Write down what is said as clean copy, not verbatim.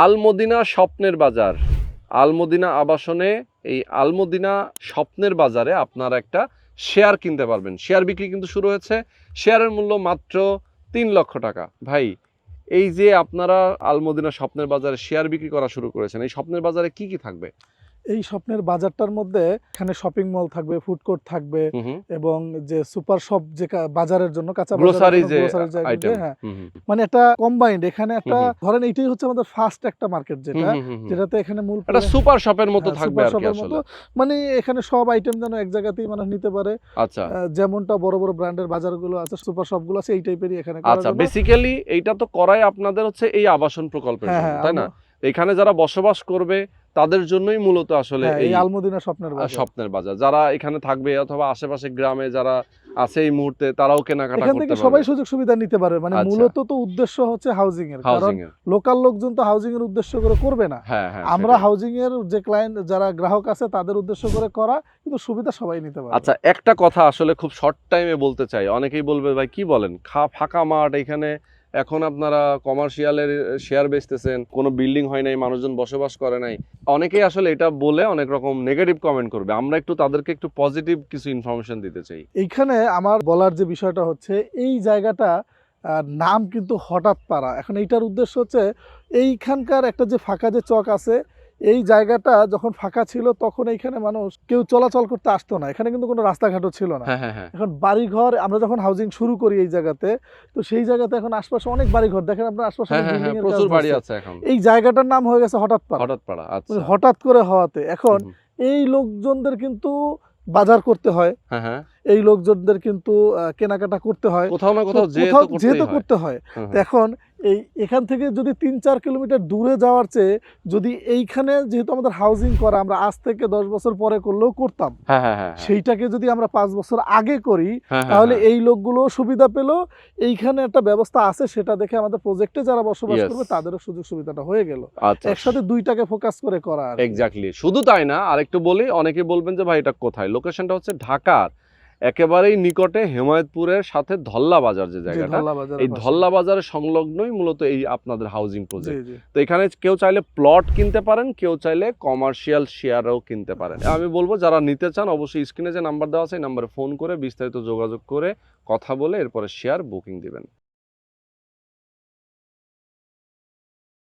আলমদিনা স্বপ্নের বাজার, আলমদিনা আবাসনে এই আলমদিনা স্বপ্নের বাজারে আপনারা একটা শেয়ার কিনতে পারবেন। শেয়ার বিক্রি কিন্তু শুরু হয়েছে। শেয়ারের মূল্য মাত্র ৩ লক্ষ টাকা। ভাই, এই যে আপনারা আলমদিনা স্বপ্নের বাজারে শেয়ার বিক্রি করা শুরু করেছেন, এই স্বপ্নের বাজারে কি কি থাকবে? এই স্বপ্নের বাজারটার মধ্যে এখানে শপিং মল থাকবে, ফুড কোর্ট থাকবে এবং যে সুপার শপ যে বাজারের জন্য কাঁচা গ্রোসারি যে আইটেম, হ্যাঁ, মানে একটা কম্বাইন্ড এখানে একটা ধরেন এইটাই হচ্ছে আমাদের ফার্স্ট একটা মার্কেট যেটাতে এখানে মূল একটা সুপার শপের মতো থাকবে আর কি আসলে। মানে এখানে সব আইটেম যেন এক জায়গাতেই মানুষ নিতে পারে। আচ্ছা, যেমনটা বড় বড় ব্র্যান্ডের বাজারগুলো আছে, সুপার শপগুলো আছে, এই টাইপেরই এখানে। আচ্ছা, বেসিক্যালি এইটা তো করাই আপনাদের হচ্ছে এই আবাসন প্রকল্পের জন্য, তাই না? এখানে যারা বসবাস করবে তাদের জন্যই মূলত আসলে এই আলমদিনা স্বপ্নের বাজার। যারা এখানে থাকবে অথবা আশেপাশে গ্রামে যারা আছে এই মুহূর্তে তারাও কেনাকাটা করতে পারবে, সবাই সুযোগ সুবিধা নিতে পারবে। মানে মূলত তো উদ্দেশ্য হচ্ছে হাউজিং এর, কারণ লোকাল লোকজন তো হাউজিং এর উদ্দেশ্য করে করবে না। আমরা হাউজিং এর যে ক্লায়েন্ট যারা গ্রাহক আছে তাদের উদ্দেশ্য করে করা, কিন্তু সুবিধা সবাই নিতে পারবে। আচ্ছা, একটা কথা আসলে খুব শর্ট টাইমে বলতে চাই। অনেকেই বলবে ভাই কি বলেন, ফাঁকা মাঠ, এখানে এখন আপনারা কমার্শিয়ালের শেয়ার বেচতেছেন, কোনো বিল্ডিং হয় নাই, মানুষজন বসবাস করে নাই। অনেকেই আসলে এটা বলে অনেক রকম নেগেটিভ কমেন্ট করবে। আমরা একটু তাদেরকে একটু পজিটিভ কিছু ইনফরমেশন দিতে চাই। এইখানে আমার বলার যে বিষয়টা হচ্ছে, এই জায়গাটা নাম কিন্তু হঠাৎ পাড়া। এখন এইটার উদ্দেশ্য হচ্ছে এইখানকার একটা যে ফাঁকা যে চক আছে, এই জায়গাটা যখন ফাঁকা ছিল তখন এইখানে মানুষ কেউ চলাচল করতে আসতো না। এখানে কিন্তু কোনো রাস্তাঘাটও ছিল না। এখন বাড়িঘর, আমরা যখন হাউজিং শুরু করি এই জায়গাতে, তো সেই জায়গাতে এখন আশপাশে অনেক বাড়িঘর দেখেন আপনার, আশপাশে প্রচুর বাড়ি আছে। এখন এই জায়গাটার নাম হয়ে গেছে হঠাৎ পাড়া। আচ্ছা, হঠাৎ করে হওয়াতে এখন এই লোকজনদের কিন্তু বাজার করতে হয়, এই লোকজনদের কিন্তু কেনাকাটা করতে হয়, কোথাও না কোথাও যেহেতু করতে হয়। এখন এখান থেকে যদি ৩-৪ কিলোমিটার দূরে যাওয়ার চেয়ে যদি এইখানে, যেহেতু আমাদের হাউজিং করা, আমরা আজ থেকে 10 বছর পরে করলেও করতাম, সেইটাকে যদি আমরা 5 বছর আগে করি, তাহলে এই লোকগুলো সুবিধা পেল। এইখানে একটা ব্যবস্থা আছে, সেটা দেখে আমাদের প্রজেক্টে যারা বসবাস করবে তাদেরও সুযোগ সুবিধাটা হয়ে গেল। একসাথে দুইটাকে ফোকাস করে করা। এক্স্যাক্টলি। শুধু তাই না, আরেকটু বলি, অনেকে বলবেন যে ভাই এটা কোথায়? লোকেশনটা হচ্ছে ঢাকার একেবারেই নিকটে হেমায়েতপুরের সাথে ধল্লা বাজার যে জায়গাটা, এই ধল্লা বাজারের সংলগ্নই মূলত এই আপনাদের হাউজিং প্রজেক্ট। তো এখানে কেউ চাইলে প্লট কিনতে পারেন, কেউ চাইলে কমার্শিয়াল শেয়ারও কিনতে পারেন। আমি বলবো যারা নিতে চান অবশ্যই স্ক্রিনে যে নাম্বার দেওয়া আছে এই নাম্বারে ফোন করে বিস্তারিত যোগাযোগ করে কথা বলে এরপরে শেয়ার বুকিং দিবেন।